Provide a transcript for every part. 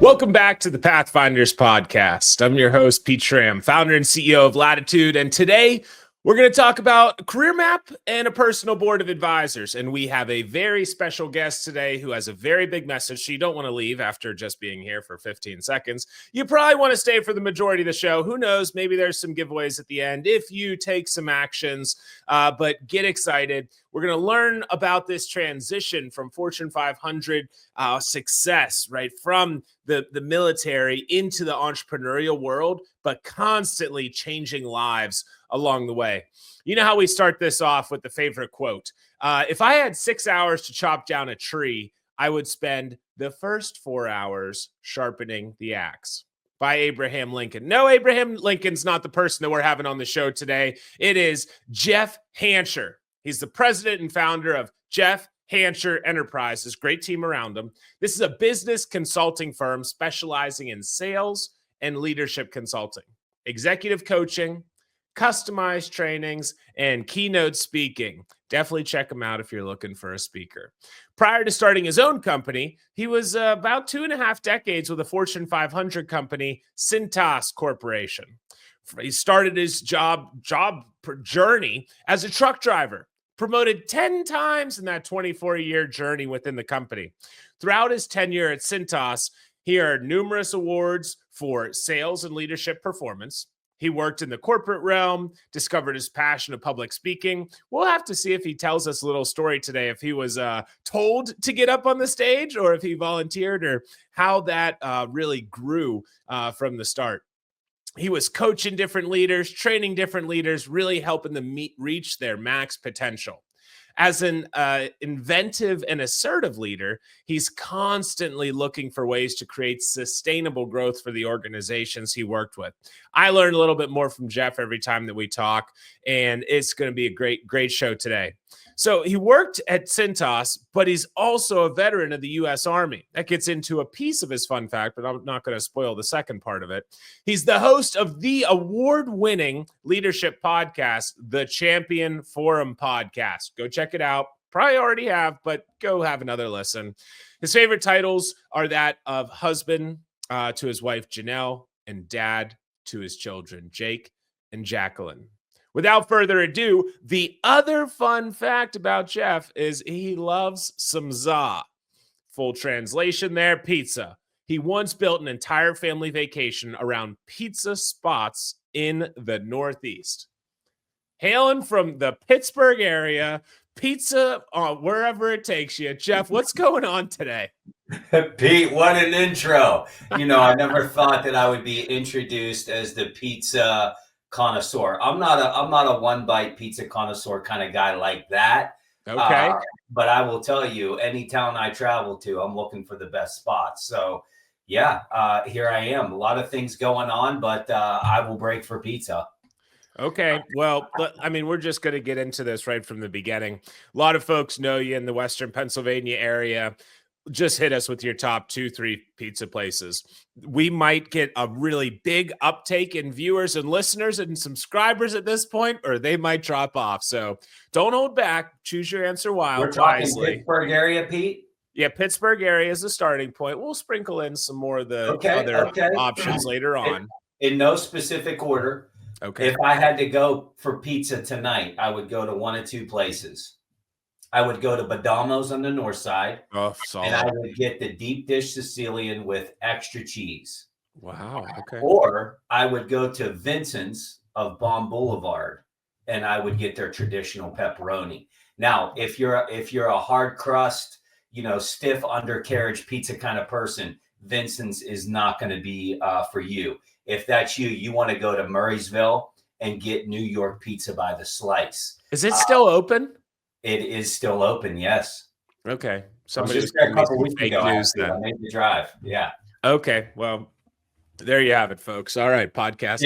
Welcome back to the Pathfinders podcast. I'm your host, Pete Schramm, founder and CEO of Latitude. And today we're going to talk about a career map and a personal board of advisors. And we have a very special guest today who has a very big message. So you don't want to leave after just being here for 15 seconds. You probably want to stay for the majority of the show. Who knows? Maybe there's some giveaways at the end if you take some actions, but get excited. We're going to learn about this transition from Fortune 500 success, right? From the military into the entrepreneurial world, but constantly changing lives along the way. You know how we start this off with the favorite quote. If I had 6 hours to chop down a tree, I would spend the first 4 hours sharpening the axe. By Abraham Lincoln. No, Abraham Lincoln's not the person that we're having on the show today. It is Jeff Hancher. He's the president and founder of Jeff Hancher Enterprises. Great team around him. This is a business consulting firm specializing in sales and leadership consulting, executive coaching, customized trainings, and keynote speaking. Definitely check him out if you're looking for a speaker. Prior to starting his own company, he was about 2.5 decades with a Fortune 500 company, Cintas Corporation. He started his job journey as a truck driver, promoted 10 times in that 24-year journey within the company. Throughout his tenure at Cintas, he earned numerous awards for sales and leadership performance. He worked in the corporate realm, discovered his passion of public speaking. We'll have to see if he tells us a little story today, if he was told to get up on the stage or if he volunteered, or how that really grew from the start. He was coaching different leaders, training different leaders, really helping them reach their max potential. As an inventive and assertive leader, he's constantly looking for ways to create sustainable growth for the organizations he worked with. I learn a little bit more from Jeff every time that we talk, and it's going to be a great show today. So he worked at Cintas, but he's also a veteran of the U.S. Army. That gets into a piece of his fun fact, but I'm not going to spoil the second part of it. He's the host of the award-winning leadership podcast, the Champion Forum Podcast. Go check it out. Probably already have, but go have another listen. His favorite titles are that of husband to his wife, Janelle, and dad to his children, Jake and Jacqueline. Without further ado, the other fun fact about Jeff is he loves some za. Full translation there, pizza. He once built an entire family vacation around pizza spots in the Northeast. Hailing from the Pittsburgh area, pizza wherever it takes you. Jeff, what's going on today? Pete, what an intro. You know, I never thought that I would be introduced as the pizza connoisseur. I'm not a one bite pizza connoisseur kind of guy like that. Okay. But I will tell you, any town I travel to, I'm looking for the best spots. So yeah, here I am. A lot of things going on, but I will break for pizza. Okay. Well, I mean, we're just going to get into this right from the beginning. A lot of folks know you in the Western Pennsylvania area. Just hit us with your top 2-3 pizza places. We might get a really big uptake in viewers and listeners and subscribers at this point, or they might drop off. So don't hold back. Choose your answer wisely. We're talking Pittsburgh area, Pete? Yeah, Pittsburgh area is the starting point. We'll sprinkle in some more of the other options later on. In no specific order. Okay. If I had to go for pizza tonight, I would go to one of two places. I would go to Badano's on the north side, and I would get the deep dish Sicilian with extra cheese. Wow. Okay. Or I would go to Vincent's of Baum Boulevard, and I would get their traditional pepperoni. Now, if you're a hard crust, stiff undercarriage pizza kind of person, Vincent's is not going to be for you. If that's you, you want to go to Murraysville and get New York pizza by the slice. Is it still open? It is still open, yes. Okay. Somebody just a couple weeks ago. I made the drive. Yeah. Okay. Well, there you have it, folks. All right, podcast.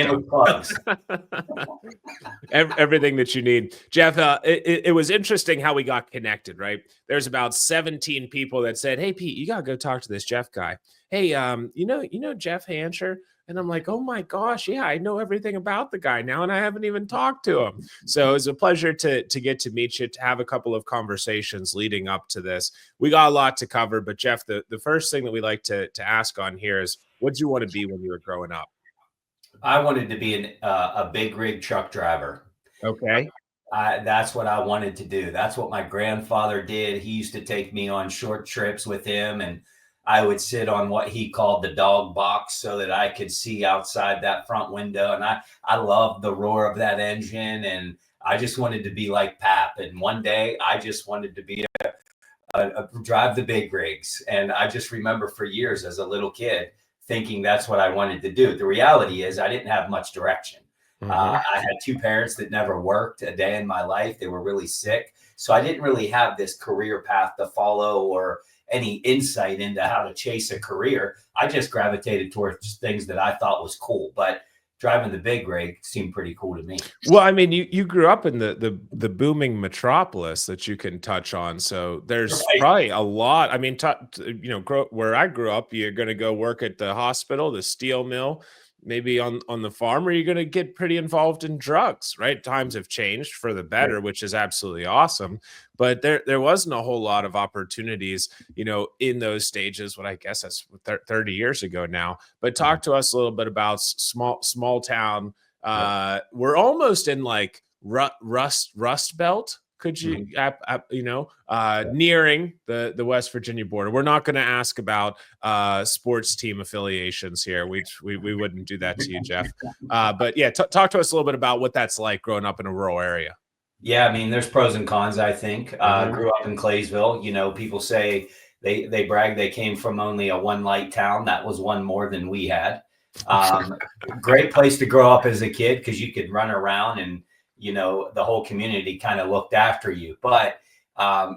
Everything that you need, Jeff. It was interesting how we got connected. Right, there's about 17 people that said, "Hey, Pete, you gotta go talk to this Jeff guy." Hey, you know Jeff Hancher? And I'm like, oh my gosh, yeah, I know everything about the guy now, and I haven't even talked to him. So it was a pleasure to get to meet you, to have a couple of conversations leading up to this. We got a lot to cover, but Jeff, the first thing that we like to ask on here is, what did you want to be when you were growing up? I wanted to be a big rig truck driver. Okay. That's what I wanted to do. That's what my grandfather did. He used to take me on short trips with him, and I would sit on what he called the dog box so that I could see outside that front window. And I loved the roar of that engine, and I just wanted to be like Pap. And one day I just wanted to be drive the big rigs. And I just remember for years as a little kid thinking that's what I wanted to do. The reality is I didn't have much direction. I had two parents that never worked a day in my life. They were really sick. So I didn't really have this career path to follow or any insight into how to chase a career. I just gravitated towards things that I thought was cool. But driving the big rig seemed pretty cool to me. Well, I mean, you grew up in the booming metropolis that you can touch on. So there's Right. probably a lot. I mean, where I grew up, you're going to go work at the hospital, the steel mill, maybe on the farm, or you're going to get pretty involved in drugs, right? Times have changed for the better, which is absolutely awesome. But there wasn't a whole lot of opportunities, in those stages. What I guess that's 30 years ago now. But talk to us a little bit about small town. We're almost in like rust belt. Could you, nearing the West Virginia border? We're not going to ask about sports team affiliations here. We wouldn't do that to you, Jeff. But yeah, talk to us a little bit about what that's like growing up in a rural area. Yeah, I mean, there's pros and cons, I think. Grew up in Claysville. People say they brag they came from only a one light town. That was one more than we had. Great place to grow up as a kid because you could run around and, the whole community kind of looked after you. But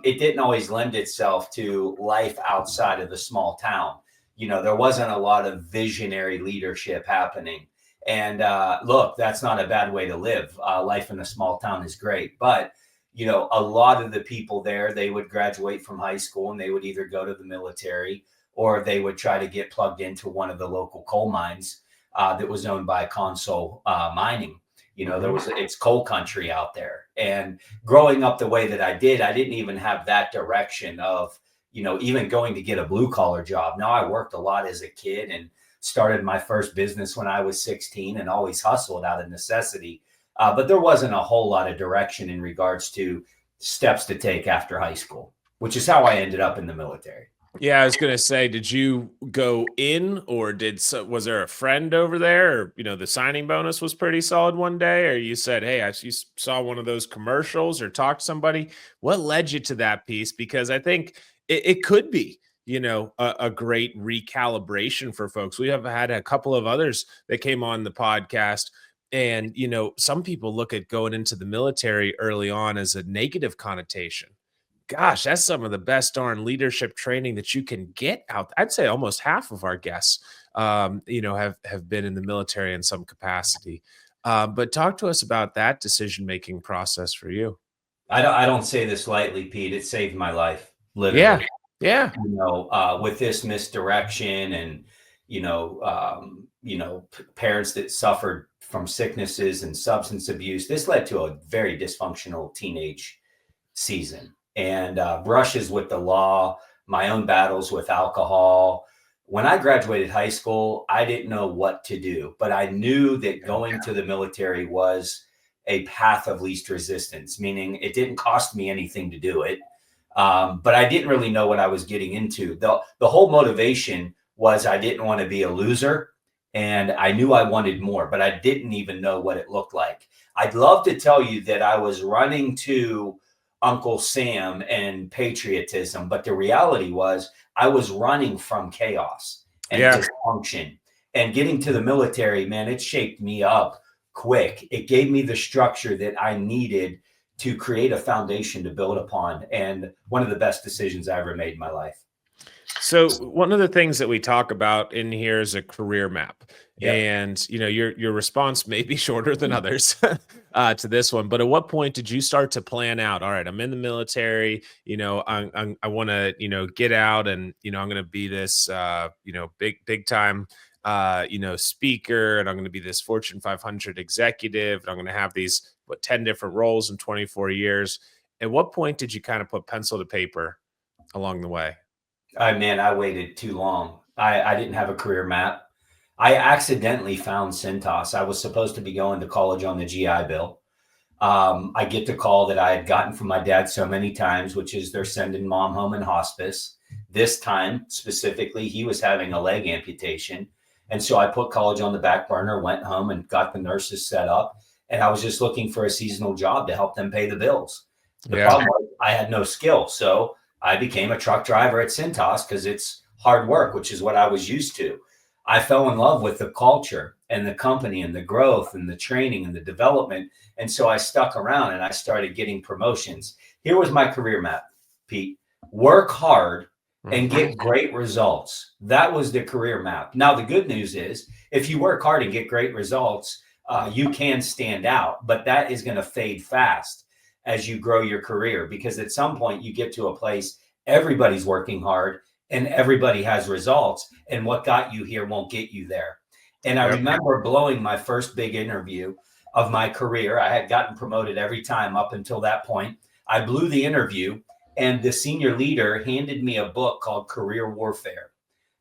it didn't always lend itself to life outside of the small town. There wasn't a lot of visionary leadership happening. And look, that's not a bad way to live. Life in a small town is great. But, a lot of the people there, they would graduate from high school and they would either go to the military or they would try to get plugged into one of the local coal mines that was owned by Consol Mining. It's coal country out there. And growing up the way that I did, I didn't even have that direction of, even going to get a blue collar job. Now, I worked a lot as a kid and started my first business when I was 16 and always hustled out of necessity. But there wasn't a whole lot of direction in regards to steps to take after high school, which is how I ended up in the military. Yeah, I was gonna say, did you go in, or was there a friend over there, or the signing bonus was pretty solid one day, or you said, "Hey, you saw one of those commercials or talked to somebody"? What led you to that piece? Because I think it could be, a great recalibration for folks. We have had a couple of others that came on the podcast, and some people look at going into the military early on as a negative connotation. Gosh, that's some of the best darn leadership training that you can get out. I'd say almost half of our guests, have been in the military in some capacity. But talk to us about that decision-making process for you. I don't say this lightly, Pete. It saved my life, Yeah, literally. yeah. With this misdirection and, parents that suffered from sicknesses and substance abuse, this led to a very dysfunctional teenage season. And brushes with the law, my own battles with alcohol. When I graduated high school, I didn't know what to do, but I knew that going to the military was a path of least resistance, meaning it didn't cost me anything to do it. But I didn't really know what I was getting into. The whole motivation was I didn't want to be a loser, and I knew I wanted more, but I didn't even know what it looked like. I'd love to tell you that I was running to Uncle Sam and patriotism, but the reality was I was running from chaos and dysfunction. And getting to the military, man, it shaped me up quick. It gave me the structure that I needed to create a foundation to build upon. And one of the best decisions I ever made in my life. So one of the things that we talk about in here is a career map. Yep. And your response may be shorter than others to this one, but at what point did you start to plan out? All right, I'm in the military. I want to get out, and I'm going to be this big time speaker, and I'm going to be this Fortune 500 executive, and I'm going to have these 10 different roles in 24 years. At what point did you kind of put pencil to paper along the way? I waited too long. I didn't have a career map. I accidentally found Cintas. I was supposed to be going to college on the GI Bill. I get the call that I had gotten from my dad so many times, which is they're sending mom home in hospice. This time specifically, he was having a leg amputation. And so I put college on the back burner, went home and got the nurses set up. And I was just looking for a seasonal job to help them pay the bills. The problem was I had no skill. So I became a truck driver at Cintas because it's hard work, which is what I was used to. I fell in love with the culture and the company and the growth and the training and the development. And so I stuck around and I started getting promotions. Here was my career map, Pete. Work hard and get great results. That was the career map. Now, the good news is if you work hard and get great results, you can stand out, but that is going to fade fast as you grow your career, because at some point you get to a place everybody's working hard and everybody has results, and what got you here won't get you there. And I remember blowing my first big interview of my career. I had gotten promoted every time up until that point. I blew the interview, and the senior leader handed me a book called Career Warfare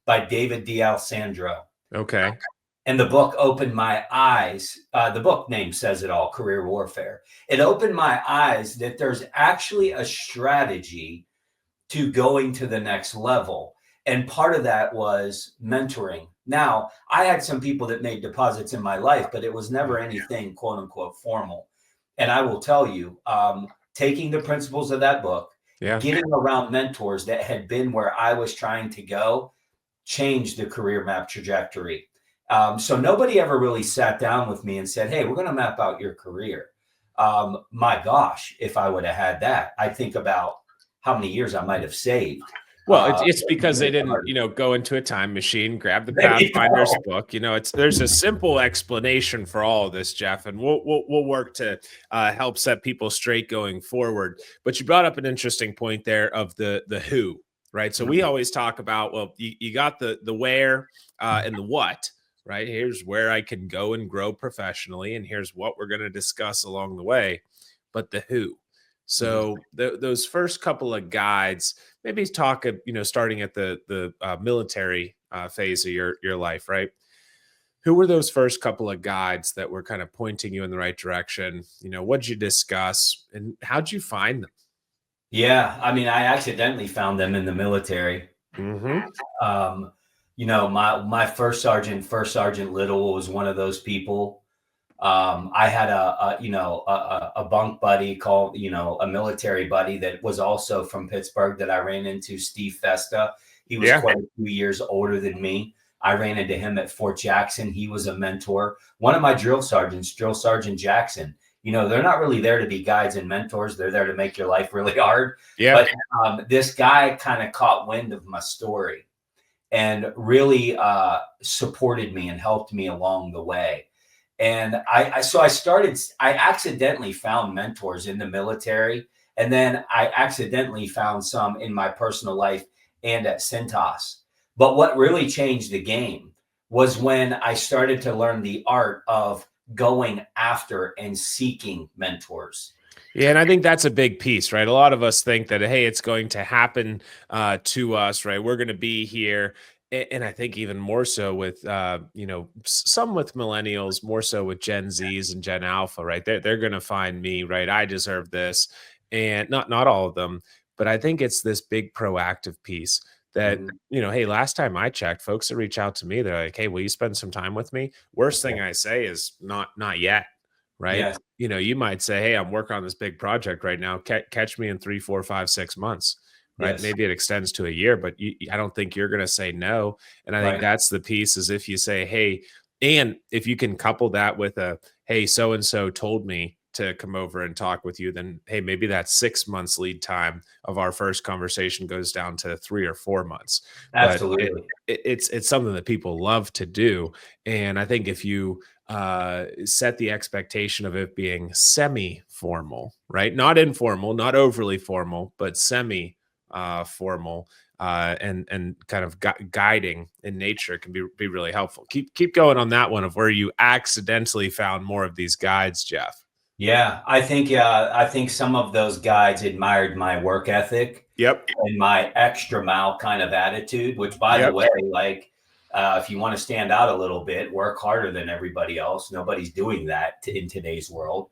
by David D'Alessandro. Okay. And the book opened my eyes. The book name says it all, Career Warfare. It opened my eyes that there's actually a strategy to going to the next level. And part of that was mentoring. Now, I had some people that made deposits in my life, but it was never anything quote unquote formal. And I will tell you, taking the principles of that book, getting around mentors that had been where I was trying to go, changed the career map trajectory. So nobody ever really sat down with me and said, hey, we're going to map out your career. My gosh, if I would have had that, I think about how many years I might have saved. Well, it's because they didn't, go into a time machine, grab the Pathfinder's book. There's a simple explanation for all of this, Jeff, and we'll work to help set people straight going forward. But you brought up an interesting point there of the who, right? So we always talk about, well, you got the where and the what, right? Here's where I can go and grow professionally, and here's what we're going to discuss along the way. But the who. So those first couple of guides, maybe talk, starting at the military phase of your life, right? Who were those first couple of guides that were kind of pointing you in the right direction? What'd you discuss and how'd you find them? Yeah, I mean, I accidentally found them in the military. My first sergeant Little was one of those people. I had a bunk buddy called, a military buddy that was also from Pittsburgh that I ran into, Steve Festa. He was quite a few years older than me. I ran into him at Fort Jackson. He was a mentor. One of my drill sergeants, Drill Sergeant Jackson, they're not really there to be guides and mentors. They're there to make your life really hard. Yeah. But this guy kind of caught wind of my story and really supported me and helped me along the way. And I accidentally found mentors in the military, and then I accidentally found some in my personal life and at Cintas. But what really changed the game was when I started to learn the art of going after and seeking mentors. Yeah, and I think that's a big piece, right? A lot of us think that, hey, it's going to happen to us, right? We're going to be here. And I think even more so with, some with millennials, more so with Gen Zs and Gen Alpha, right? They're going to find me, right? I deserve this. And not all of them, but I think it's this big proactive piece that, hey, last time I checked, folks that reach out to me, they're like, hey, will you spend some time with me? Worst thing I say is not yet. Right. Yes. You might say, hey, I'm working on this big project right now. Catch me in 3, 4, 5, 6 months. Right. Yes. Maybe it extends to a year, but I don't think you're going to say no. And I think that's the piece is if you say, hey, and if you can couple that with a, hey, so-and-so told me to come over and talk with you, then, hey, maybe that 6 months lead time of our first conversation goes down to 3 or 4 months. Absolutely. But it's something that people love to do. And I think if you set the expectation of it being semi-formal, right? Not informal, not overly formal, but semi formal, and kind of guiding in nature can be really helpful. Keep going on that one of where you accidentally found more of these guides, Jeff. Yeah, I think some of those guides admired my work ethic Yep. and my extra mile kind of attitude, which by the Yep. way, like if you want to stand out a little bit, work harder than everybody else. Nobody's doing that in today's world.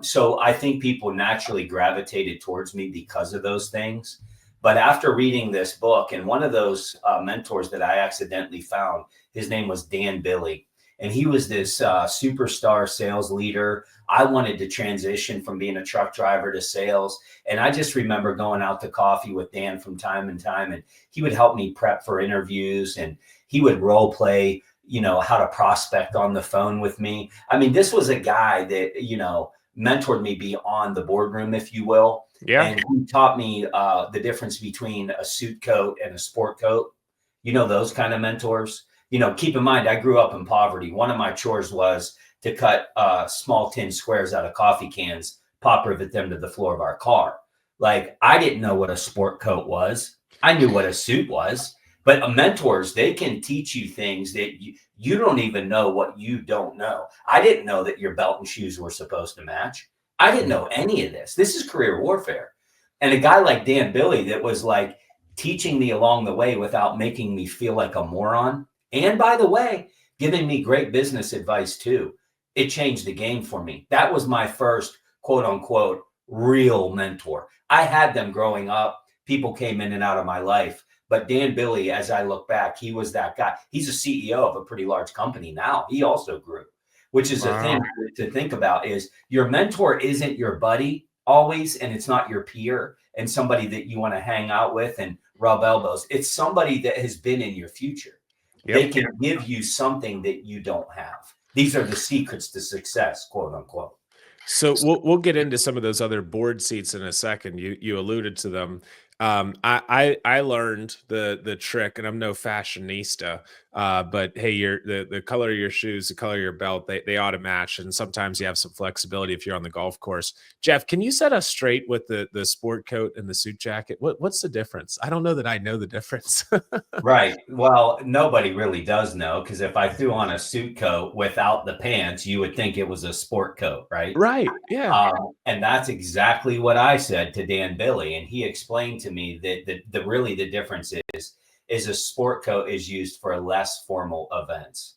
So I think people naturally gravitated towards me because of those things. But after reading this book, and one of those mentors that I accidentally found, his name was Dan Billy. And he was this superstar sales leader. I wanted to transition from being a truck driver to sales. And I just remember going out to coffee with Dan from time and time. And he would help me prep for interviews, and he would role play, how to prospect on the phone with me. I mean, this was a guy that, mentored me beyond the boardroom, if you will. Yeah. And he taught me the difference between a suit coat and a sport coat. Those kind of mentors. Keep in mind, I grew up in poverty. One of my chores was to cut small tin squares out of coffee cans, pop rivet them to the floor of our car. Like, I didn't know what a sport coat was. I knew what a suit was. But mentors, they can teach you things that you don't even know what you don't know. I didn't know that your belt and shoes were supposed to match. I didn't know any of this. This is career warfare. And a guy like Dan Billy that was like teaching me along the way without making me feel like a moron. And by the way, giving me great business advice too. It changed the game for me. That was my first quote unquote real mentor. I had them growing up. People came in and out of my life. But Dan Billy, as I look back, he was that guy. He's a CEO of a pretty large company now. He also grew, which is a thing to think about, is your mentor isn't your buddy always, and it's not your peer and somebody that you want to hang out with and rub elbows. It's somebody that has been in your future. Yep. They can give you something that you don't have. These are the secrets to success, quote unquote. So we'll get into some of those other board seats in a second. You alluded to them. I learned the trick, and I'm no fashionista, but hey, the color of your shoes, the color of your belt, they ought to match. And sometimes you have some flexibility if you're on the golf course. Jeff, can you set us straight with the sport coat and the suit jacket? What's the difference? I don't know that I know the difference. Right. Well, nobody really does know, because if I threw on a suit coat without the pants, you would think it was a sport coat, right? Right. Yeah. And that's exactly what I said to Dan Billy, and he explained to me that the difference is a sport coat is used for less formal events.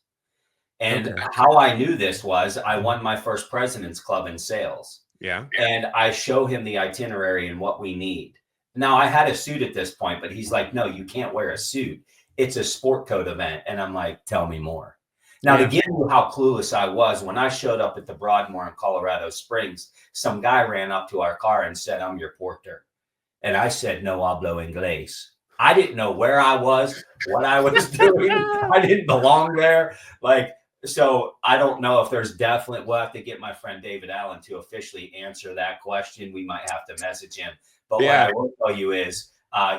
And how I knew this was I won my first President's Club in sales. Yeah. And I show him the itinerary and what we need. Now, I had a suit at this point, but he's like, no, you can't wear a suit. It's a sport coat event. And I'm like, tell me more. Now, to give you how clueless I was, when I showed up at the Broadmoor in Colorado Springs, some guy ran up to our car and said, I'm your porter. And I said, no hablo inglés. I didn't know where I was, what I was doing. I didn't belong there. So I don't know if we'll have to get my friend David Allen to officially answer that question. We might have to message him. But what I will tell you is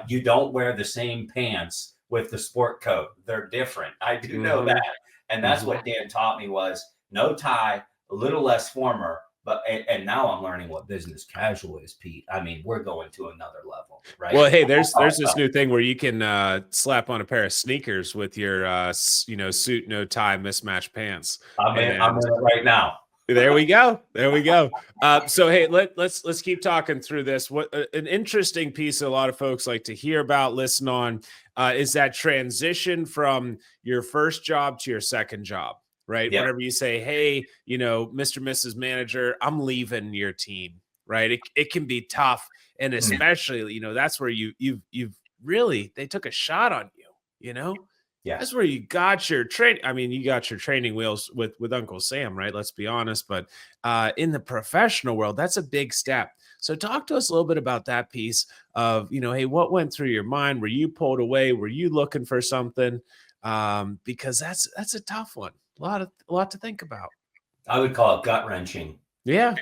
you don't wear the same pants with the sport coat. They're different. I do know that. And that's what Dan taught me was no tie, a little less formal. And now I'm learning what business casual is, Pete. I mean, we're going to another level, right? Well, hey, there's this new thing where you can slap on a pair of sneakers with your suit, no tie, mismatched pants. I'm in it right now. There we go. So hey, let's keep talking through this. What an interesting piece a lot of folks like to hear about, listen on, is that transition from your first job to your second job, right? Yep. Whenever you say, hey, Mr. Mrs. Manager, I'm leaving your team, right? It can be tough, and especially that's where you've really, they took a shot on you, Yeah. That's where you got your training. I mean, you got your training wheels with Uncle Sam, right? Let's be honest. But in the professional world, that's a big step. So talk to us a little bit about that piece of, hey, what went through your mind? Were you pulled away? Were you looking for something? Because that's a tough one. A lot to think about. I would call it gut wrenching. Yeah.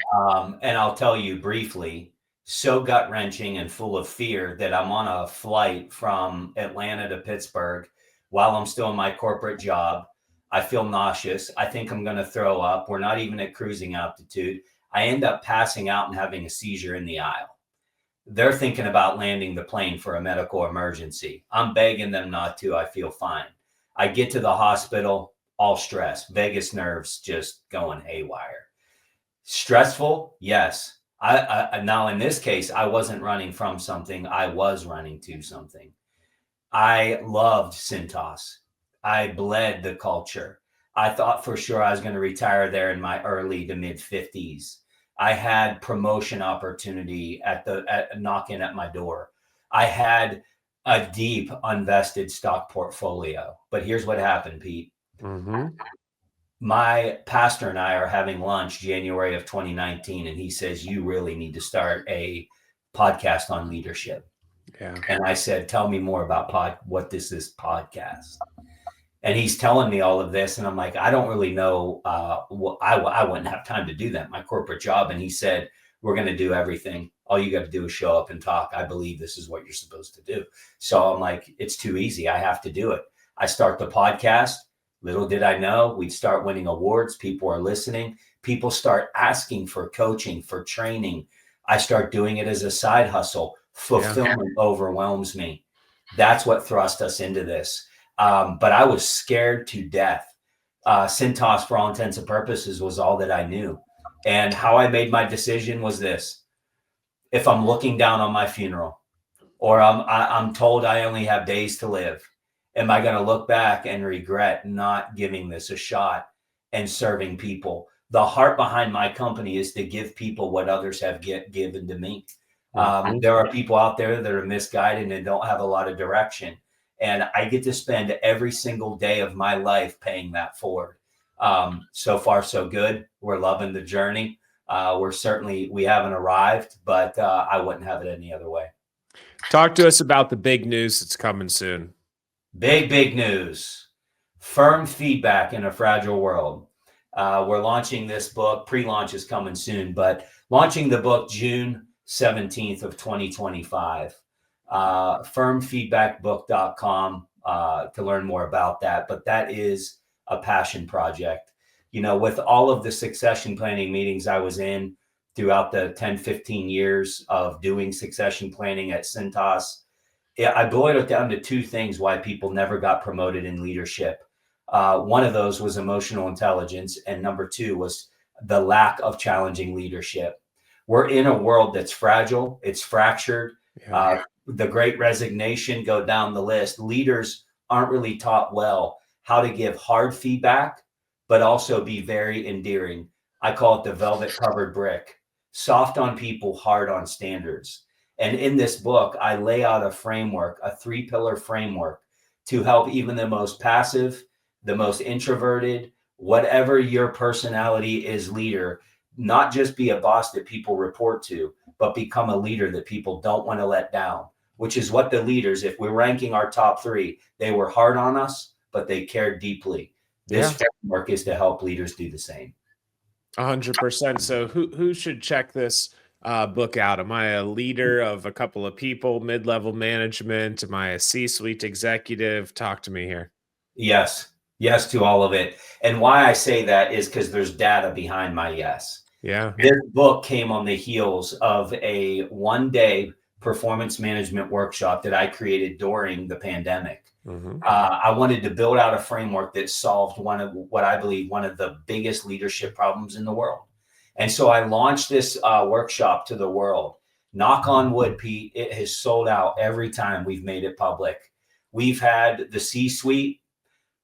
And I'll tell you briefly, so gut wrenching and full of fear that I'm on a flight from Atlanta to Pittsburgh. While I'm still in my corporate job, I feel nauseous. I think I'm going to throw up. We're not even at cruising altitude. I end up passing out and having a seizure in the aisle. They're thinking about landing the plane for a medical emergency. I'm begging them not to. I feel fine. I get to the hospital, all stress, vagus nerves just going haywire. Stressful, yes. I now in this case, I wasn't running from something. I was running to something. I loved Cintas. I bled the culture. I thought for sure I was going to retire there in my early to mid 50s. I had promotion opportunity at knocking at my door. I had a deep unvested stock portfolio. But here's what happened, Pete. Mm-hmm. My pastor and I are having lunch January of 2019, and he says, you really need to start a podcast on leadership. Yeah. And I said, tell me more about what this is podcast. And he's telling me all of this. And I'm like, I don't really know. I wouldn't have time to do that, my corporate job. And he said, we're going to do everything. All you got to do is show up and talk. I believe this is what you're supposed to do. So I'm like, it's too easy. I have to do it. I start the podcast. Little did I know we'd start winning awards. People are listening. People start asking for coaching, for training. I start doing it as a side hustle. Fulfillment overwhelms me. That's what thrust us into this. But I was scared to death. Cintas, for all intents and purposes, was all that I knew. And how I made my decision was this. If I'm looking down on my funeral, or I'm told I only have days to live, am I going to look back and regret not giving this a shot and serving people? The heart behind my company is to give people what others have given to me. There are people out there that are misguided and don't have a lot of direction. And I get to spend every single day of my life paying that forward. So far, so good. We're loving the journey. We haven't arrived, but I wouldn't have it any other way. Talk to us about the big news that's coming soon. Big news. Firm feedback in a fragile world. We're launching this book. Pre-launch is coming soon, but launching the book June 17th of 2025. Firmfeedbackbook.com to learn more about that. But that is a passion project. You know, with all of the succession planning meetings I was in throughout the 10, 15 years of doing succession planning at Cintas, I boiled it down to two things why people never got promoted in leadership. One of those was emotional intelligence. And number two was the lack of challenging leadership. We're in a world that's fragile. It's fractured. The Great Resignation, go down the list. Leaders aren't really taught well how to give hard feedback, but also be very endearing. I call it the velvet covered brick. Soft on people, hard on standards. And in this book, I lay out a framework, a 3-pillar framework to help even the most passive, the most introverted, whatever your personality is, leader, not just be a boss that people report to, but become a leader that people don't want to let down, which is what the leaders, if we're ranking our top 3, they were hard on us, but they cared deeply. This framework is to help leaders do the same. 100%. So who should check this book out? Am I a leader of a couple of people, mid-level management? Am I a C-suite executive? Talk to me here. Yes to all of it. And why I say that is because there's data behind my yes. Yeah. This book came on the heels of a 1-day performance management workshop that I created during the pandemic. I wanted to build out a framework that solved one of what I believe one of the biggest leadership problems in the world. And so I launched this workshop to the world. Knock on wood, Pete, it has sold out every time we've made it public. We've had the C-suite.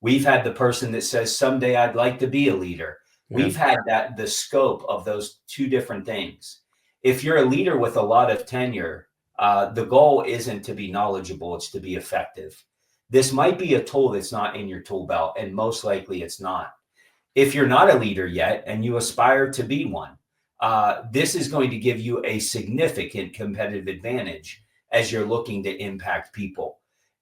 We've had the person that says, someday I'd like to be a leader. We've had the scope of those two different things. If you're a leader with a lot of tenure, the goal isn't to be knowledgeable, it's to be effective. This might be a tool that's not in your tool belt, and most likely it's not. If you're not a leader yet and you aspire to be one, this is going to give you a significant competitive advantage as you're looking to impact people.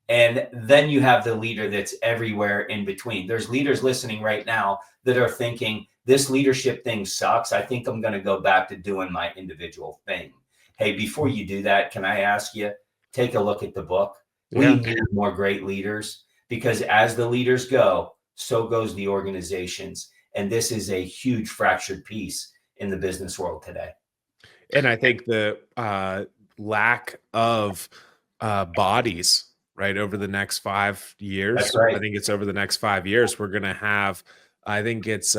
And then you have the leader that's everywhere in between. There's leaders listening right now that are thinking, this leadership thing sucks. I think I'm going to go back to doing my individual thing. Hey, before you do that, can I ask you, take a look at the book. We need more great leaders, because as the leaders go, so goes the organizations. And this is a huge fractured piece in the business world today. And I think lack of bodies, right, over the next 5 years. That's right. I think it's over the next 5 years, we're going to have, I think it's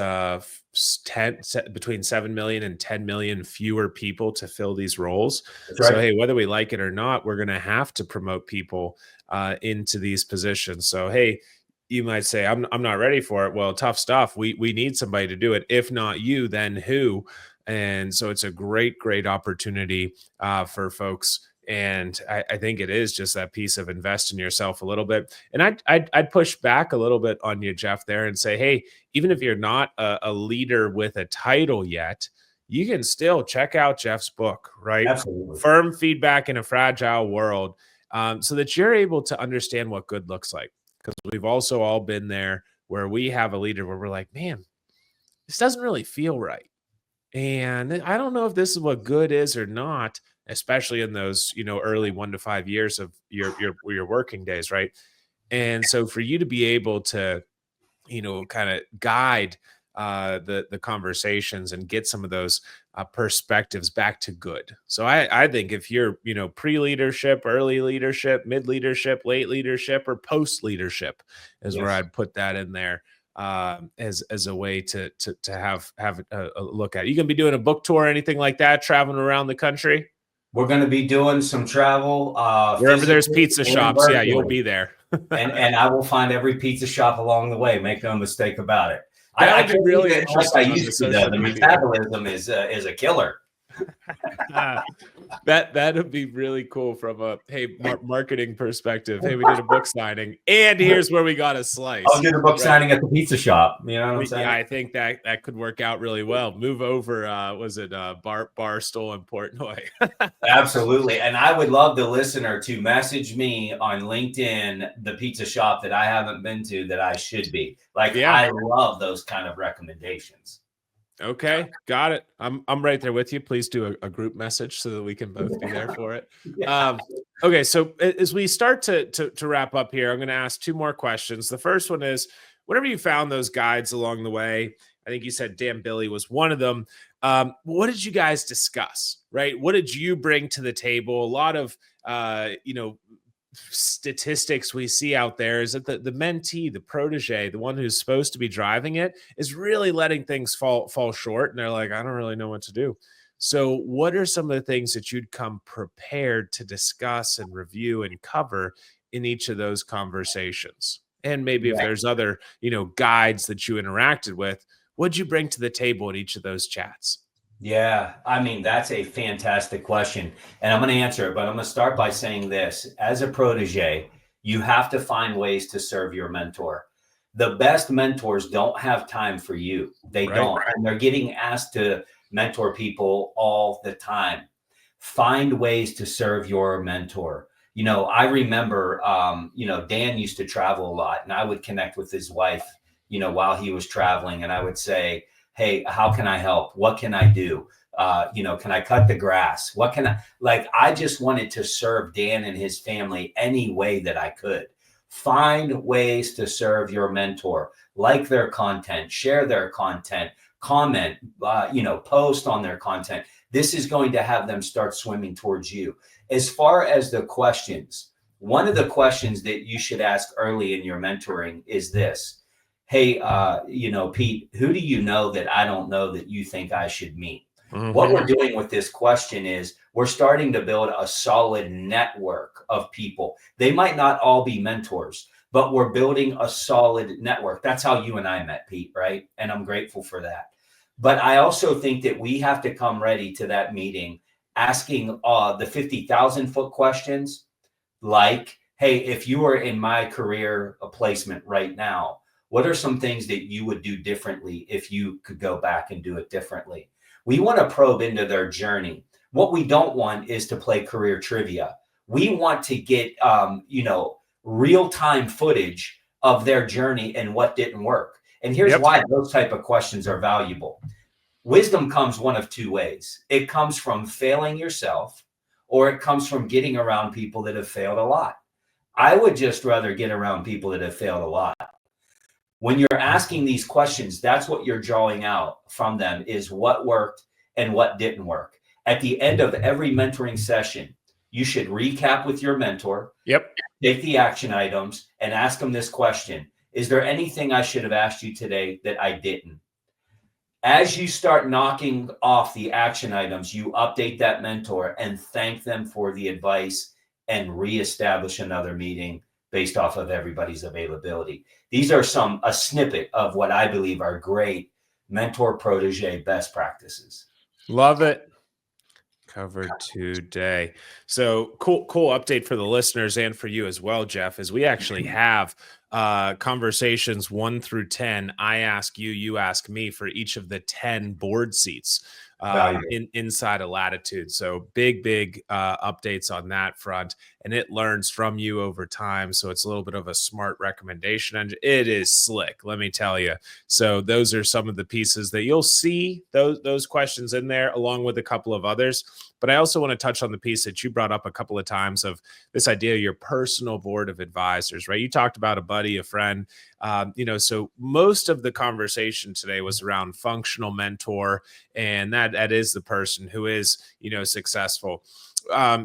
between 7 million and 10 million fewer people to fill these roles. That's So, right. hey, whether we like it or not, we're going to have to promote people into these positions. So, hey, you might say, I'm not ready for it. Well, tough stuff. We need somebody to do it. If not you, then who? And so it's a great opportunity for folks. And I think it is just that piece of invest in yourself a little bit. And I'd push back a little bit on you, Jeff, there and say, hey, even if you're not a leader with a title yet, you can still check out Jeff's book, right? Absolutely. Firm Feedback in a Fragile World, so that you're able to understand what good looks like. Because we've also all been there where we have a leader where we're like, man, this doesn't really feel right. And I don't know if this is what good is or not, especially in those, early 1 to 5 years of your working days, right? And so for you to be able to, kind of guide the conversations and get some of those perspectives back to good. So I think if you're, pre-leadership, early leadership, mid leadership, late leadership, or post leadership is where Yes. I'd put that in there as a way to have a look at. You gonna be doing a book tour or anything like that, traveling around the country? We're going to be doing some travel, Wherever there's physically pizza and shops, yeah, you'll virtually. be there. And I will find every pizza shop along the way. Make no mistake about it. That I would be can't eat really it like I interesting on the used to, though. social The media. metabolism is a killer. That'd be really cool from a marketing perspective. Hey, we did a book signing, and here's where we got a slice. I'll do the book right? signing at the pizza shop. You know what I'm saying? Yeah, I think that could work out really well. Move over. Was it Barstool in Portnoy? Absolutely. And I would love the listener to message me on LinkedIn the pizza shop that I haven't been to that I should be. Like, Yeah. I love those kind of recommendations. Okay, got it. I'm right there with you. Please do a group message so that we can both be there for it. Yeah. Okay, so as we start to wrap up here, I'm going to ask 2 more questions. The first one is, whenever you found those guides along the way, I think you said Dan Billy was one of them. What did you guys discuss? Right? What did you bring to the table? A lot of statistics we see out there is that the mentee, the protege, the one who's supposed to be driving it, is really letting things fall short, and they're like, I don't really know what to do. So what are some of the things that you'd come prepared to discuss and review and cover in each of those conversations? And maybe if Yeah. there's other guides that you interacted with, what'd you bring to the table at each of those chats? Yeah, I mean, that's a fantastic question. And I'm going to answer it, but I'm going to start by saying this. As a protege, you have to find ways to serve your mentor. The best mentors don't have time for you. They Right. don't. And they're getting asked to mentor people all the time. Find ways to serve your mentor. I remember, Dan used to travel a lot, and I would connect with his wife, while he was traveling, and I would say, hey, how can I help? What can I do? Can I cut the grass? What can I just wanted to serve Dan and his family any way that I could. Find ways to serve your mentor, like their content, share their content, comment, post on their content. This is going to have them start swimming towards you. As far as the questions, one of the questions that you should ask early in your mentoring is this. Hey, Pete, who do you know that I don't know that you think I should meet? Mhm. What we're doing with this question is we're starting to build a solid network of people. They might not all be mentors, but we're building a solid network. That's how you and I met, Pete, right? And I'm grateful for that. But I also think that we have to come ready to that meeting asking the 50,000-foot questions, like, hey, if you were in my career placement right now, what are some things that you would do differently if you could go back and do it differently? We want to probe into their journey. What we don't want is to play career trivia. We want to get, real-time footage of their journey and what didn't work. And here's Yep. why those type of questions are valuable. Wisdom comes one of 2 ways. It comes from failing yourself, or it comes from getting around people that have failed a lot. I would just rather get around people that have failed a lot. When you're asking these questions, that's what you're drawing out from them, is what worked and what didn't work. At the end of every mentoring session, You should recap with your mentor, Yep. take the action items, and ask them this question. Is there anything I should have asked you today that I didn't? As you start knocking off the action items, you update that mentor and thank them for the advice and reestablish another meeting based off of everybody's availability. These are a snippet of what I believe are great mentor protege best practices. Love it. Covered today. So cool update for the listeners and for you as well, Jeff, is we actually have conversations 1 through 10. I ask you, you ask me for each of the 10 board seats inside of Latitude. So big updates on that front, and it learns from you over time. So it's a little bit of a smart recommendation, and it is slick, let me tell you. So those are some of the pieces that you'll see those questions in there, along with a couple of others. But I also want to touch on the piece that you brought up a couple of times of this idea of your personal board of advisors, right? You talked about a buddy, a friend, so most of the conversation today was around functional mentor, and that is the person who is, successful.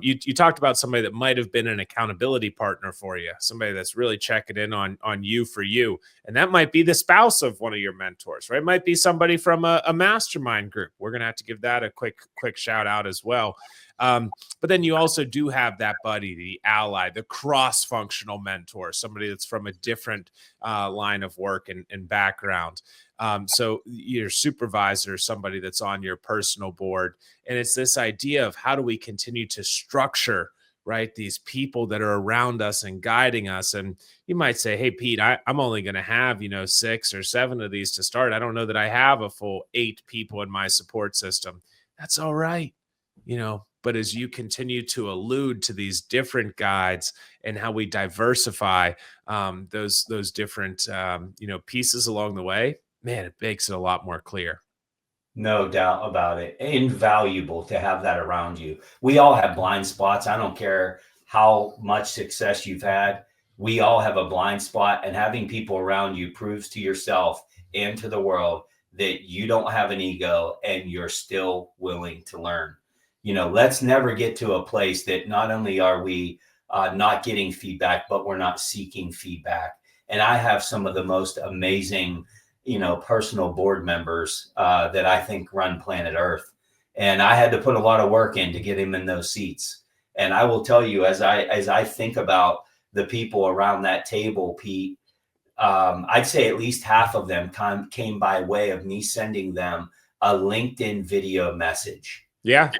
You talked about somebody that might have been an accountability partner for you, somebody that's really checking in on you for you. And that might be the spouse of one of your mentors, right? It might be somebody from a mastermind group. We're going to have to give that a quick shout out as well. But then you also do have that buddy, the ally, the cross-functional mentor, somebody that's from a different line of work and background. So your supervisor, somebody that's on your personal board. And it's this idea of how do we continue to structure, right, these people that are around us and guiding us. And you might say, hey, Pete, I'm only going to have, 6 or 7 of these to start. I don't know that I have a full 8 people in my support system. That's all right. But as you continue to allude to these different guides and how we diversify those different, pieces along the way, man, it makes it a lot more clear. No doubt about it. Invaluable to have that around you. We all have blind spots. I don't care how much success you've had. We all have a blind spot, and having people around you proves to yourself and to the world that you don't have an ego and you're still willing to learn. Let's never get to a place that not only are we not getting feedback, but we're not seeking feedback. And I have some of the most amazing, personal board members that I think run planet Earth. And I had to put a lot of work in to get him in those seats. And I will tell you, as I think about the people around that table, Pete, I'd say at least half of them came by way of me sending them a LinkedIn video message. Yeah.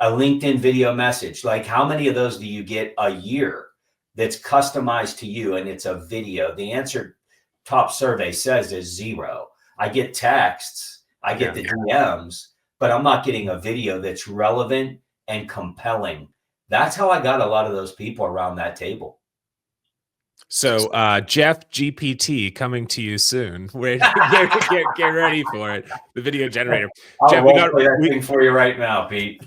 A LinkedIn video message. Like, how many of those do you get a year that's customized to you and it's a video? The answer top survey says is 0. I get texts, I get the DMs, but I'm not getting a video that's relevant and compelling. That's how I got a lot of those people around that table. So Jeff GPT coming to you soon. Get ready for it. The video generator. Jeff, we got that thing for you right now, Pete.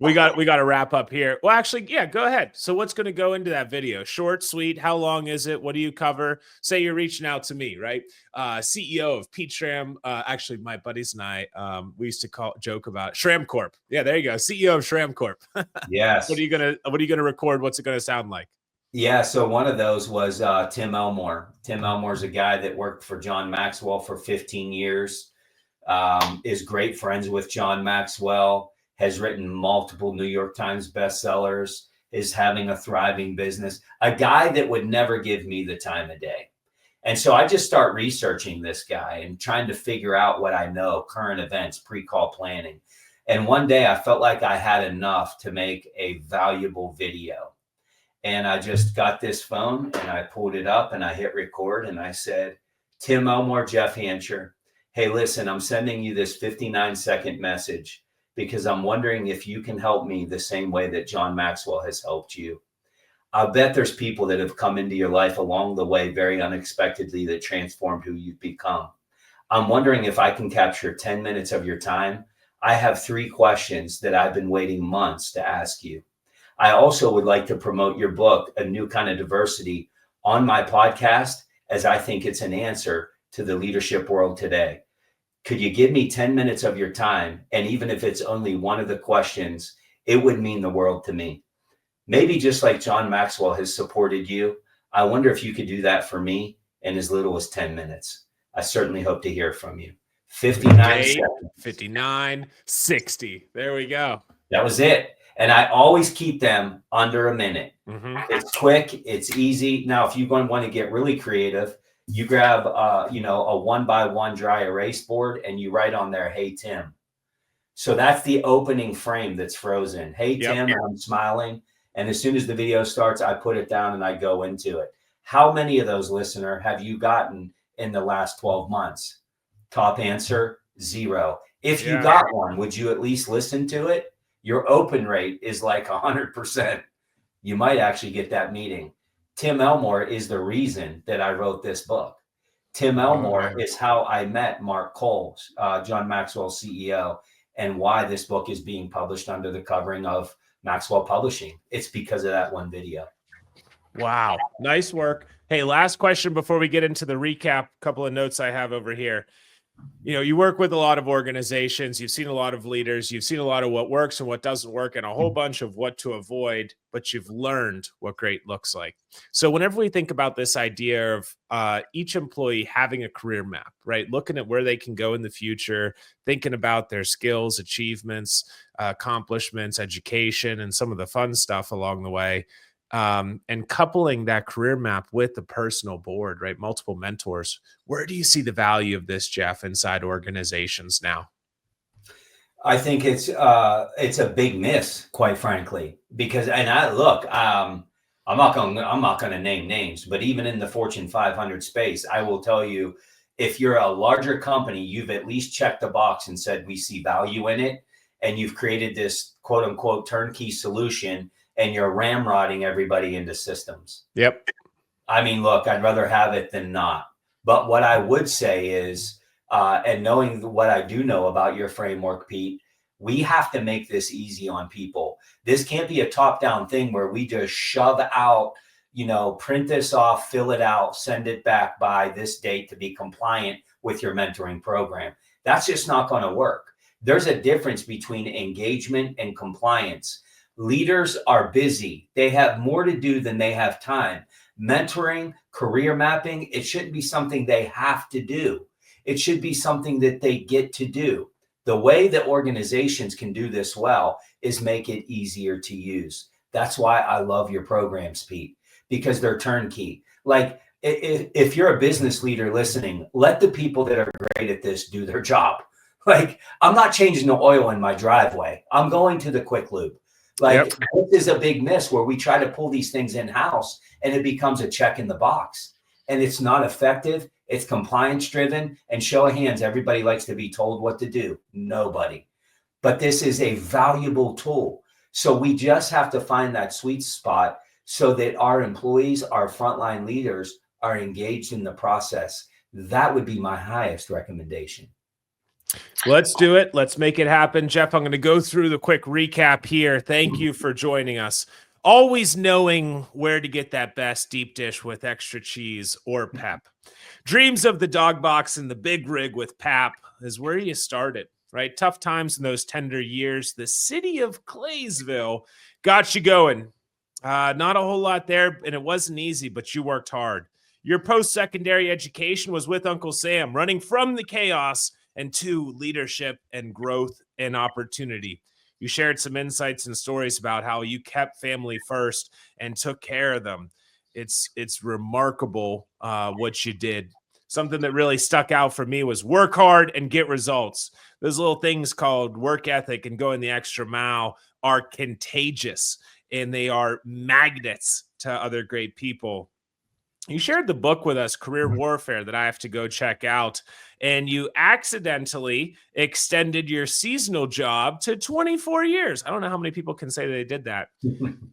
we got to wrap up here. Well, actually, yeah, go ahead. So what's going to go into that video? Short, sweet. How long is it? What do you cover? Say you're reaching out to me, right? CEO of Pete Schramm. Actually, my buddies and I, we used to joke about Schramm Corp. Yeah, there you go. CEO of Schramm Corp. Yes. What are you gonna record? What's it gonna sound like? Yeah, so one of those was Tim Elmore. Tim Elmore's a guy that worked for John Maxwell for 15 years, is great friends with John Maxwell, has written multiple New York Times bestsellers, is having a thriving business, a guy that would never give me the time of day. And so I just start researching this guy and trying to figure out what I know, current events, pre-call planning. And one day I felt like I had enough to make a valuable video. And I just got this phone and I pulled it up and I hit record and I said, Tim Elmore, Jeff Hancher, hey, listen, I'm sending you this 59-second message because I'm wondering if you can help me the same way that John Maxwell has helped you. I bet there's people that have come into your life along the way very unexpectedly that transformed who you've become. I'm wondering if I can capture 10 minutes of your time. I have 3 questions that I've been waiting months to ask you. I also would like to promote your book, A New Kind of Diversity, on my podcast, as I think it's an answer to the leadership world today. Could you give me 10 minutes of your time? And even if it's only one of the questions, it would mean the world to me. Maybe just like John Maxwell has supported you, I wonder if you could do that for me in as little as 10 minutes. I certainly hope to hear from you. 59 seconds. 59, 60. There we go. That was it. And I always keep them under a minute. Mm-hmm. It's quick. It's easy. Now, if you want to get really creative, you grab, a 1x1 dry erase board and you write on there, "Hey, Tim." So that's the opening frame that's frozen. "Hey, Tim," and I'm smiling. And as soon as the video starts, I put it down and I go into it. How many of those, listener, have you gotten in the last 12 months? Top answer, 0. If you got one, would you at least listen to it? Your open rate is like 100%. You might actually get that meeting. Tim Elmore is the reason that I wrote this book. Tim Elmore is how I met Mark Cole, John Maxwell's CEO, and why this book is being published under the covering of Maxwell Publishing. It's because of that one video. Wow. Nice work. Hey, last question before we get into the recap. Couple of notes I have over here. You work with a lot of organizations. You've seen a lot of leaders. You've seen a lot of what works and what doesn't work and a whole bunch of what to avoid, but you've learned what great looks like. So whenever we think about this idea of each employee having a career map, right? Looking at where they can go in the future, thinking about their skills, achievements, accomplishments, education, and some of the fun stuff along the way. And coupling that career map with the personal board, right? Multiple mentors. Where do you see the value of this, Jeff, inside organizations now? I think it's a big miss, quite frankly, because I'm not going to name names, but even in the Fortune 500 space, I will tell you, if you're a larger company, you've at least checked the box and said, "We see value in it," and you've created this quote unquote turnkey solution, and you're ramrodding everybody into systems. Yep. I mean, look, I'd rather have it than not. But what I would say is, and knowing what I do know about your framework, Pete, we have to make this easy on people. This can't be a top-down thing where we just shove out, print this off, fill it out, send it back by this date to be compliant with your mentoring program. That's just not going to work. There's a difference between engagement and compliance. Leaders are busy. They have more to do than they have time. Mentoring, career mapping, it shouldn't be something they have to do. It should be something that they get to do. The way that organizations can do this well is make it easier to use. That's why I love your programs, Pete, because they're turnkey. Like, if you're a business leader listening, let the people that are great at this do their job. Like, I'm not changing the oil in my driveway. I'm going to the quick lube. This is a big miss where we try to pull these things in-house and it becomes a check in the box. And it's not effective. It's compliance driven. And show of hands, everybody likes to be told what to do. Nobody. But this is a valuable tool. So we just have to find that sweet spot so that our employees, our frontline leaders are engaged in the process. That would be my highest recommendation. Let's do it. Let's make it happen. Jeff, I'm going to go through the quick recap here. Thank you for joining us. Always knowing where to get that best deep dish with extra cheese or pep. Dreams of the dog box and the big rig with pap is where you started, right? Tough times in those tender years. The city of Claysville got you going. Not a whole lot there, and it wasn't easy, but you worked hard. Your post-secondary education was with Uncle Sam, running from the chaos and to leadership and growth and opportunity. You shared some insights and stories about how you kept family first and took care of them. It's remarkable what you did. Something that really stuck out for me was work hard and get results. Those little things called work ethic and going the extra mile are contagious, and they are magnets to other great people. You shared the book with us, Career Warfare, that I have to go check out. And you accidentally extended your seasonal job to 24 years. I don't know how many people can say they did that.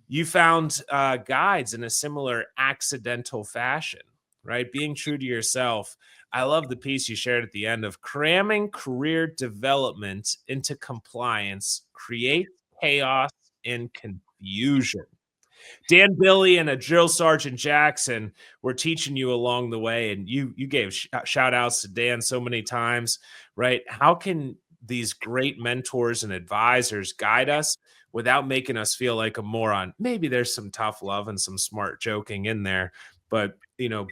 You found guides in a similar accidental fashion, right? Being true to yourself. I love the piece you shared at the end of cramming career development into compliance, create chaos and confusion. Dan Billy and a drill sergeant Jackson were teaching you along the way, and you gave shout outs to Dan so many times, right? How can these great mentors and advisors guide us without making us feel like a moron. Maybe there's some tough love and some smart joking in there, but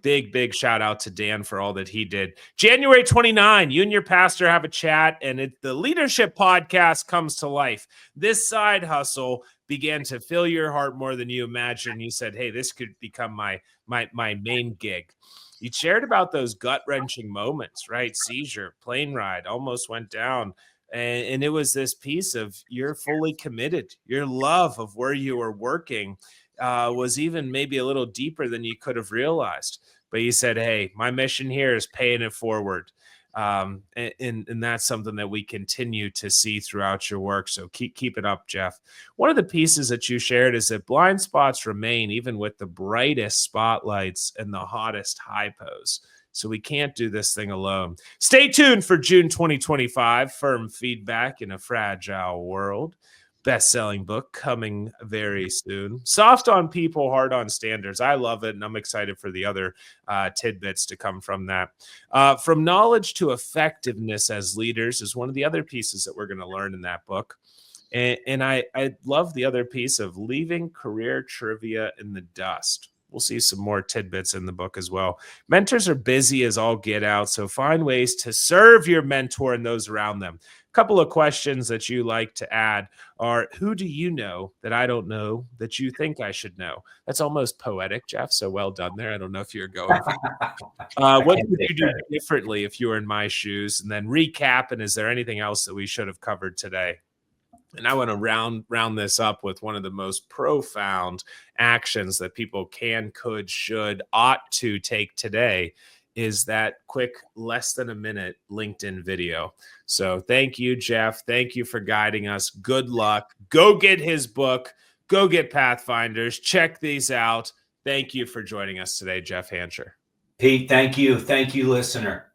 big shout out to Dan for all that he did. January 29, you and your pastor have a chat, and the leadership podcast comes to life. This side hustle began to fill your heart more than you imagined. You said, hey, this could become my main gig. You shared about those gut-wrenching moments, right? Seizure, plane ride, almost went down. And it was this piece of you're fully committed. Your love of where you were working was even maybe a little deeper than you could have realized. But you said, hey, my mission here is paying it forward. And that's something that we continue to see throughout your work. So keep it up, Jeff. One of the pieces that you shared is that blind spots remain even with the brightest spotlights and the hottest hypos. So we can't do this thing alone. Stay tuned for June 2025, Firm Feedback in a Fragile World. Best-selling book coming very soon. Soft on people, hard on standards. I love it, and I'm excited for the other tidbits to come from that. From knowledge to effectiveness as leaders is one of the other pieces that we're going to learn in that book. And I love the other piece of leaving career trivia in the dust. We'll see some more tidbits in the book as well. Mentors are busy as all get out, so find ways to serve your mentor and those around them. A couple of questions that you like to add are, who do you know that I don't know that you think I should know? That's almost poetic, Jeff, so well done there. I don't know if you're going. What would you do differently if you were in my shoes? And then recap, and is there anything else that we should have covered today? And I want to round this up with one of the most profound actions that people can, could, should, ought to take today is that quick, less than a minute LinkedIn video. So thank you, Jeff. Thank you for guiding us. Good luck. Go get his book. Go get Pathfinders. Check these out. Thank you for joining us today, Jeff Hancher. Pete, thank you. Thank you, listener.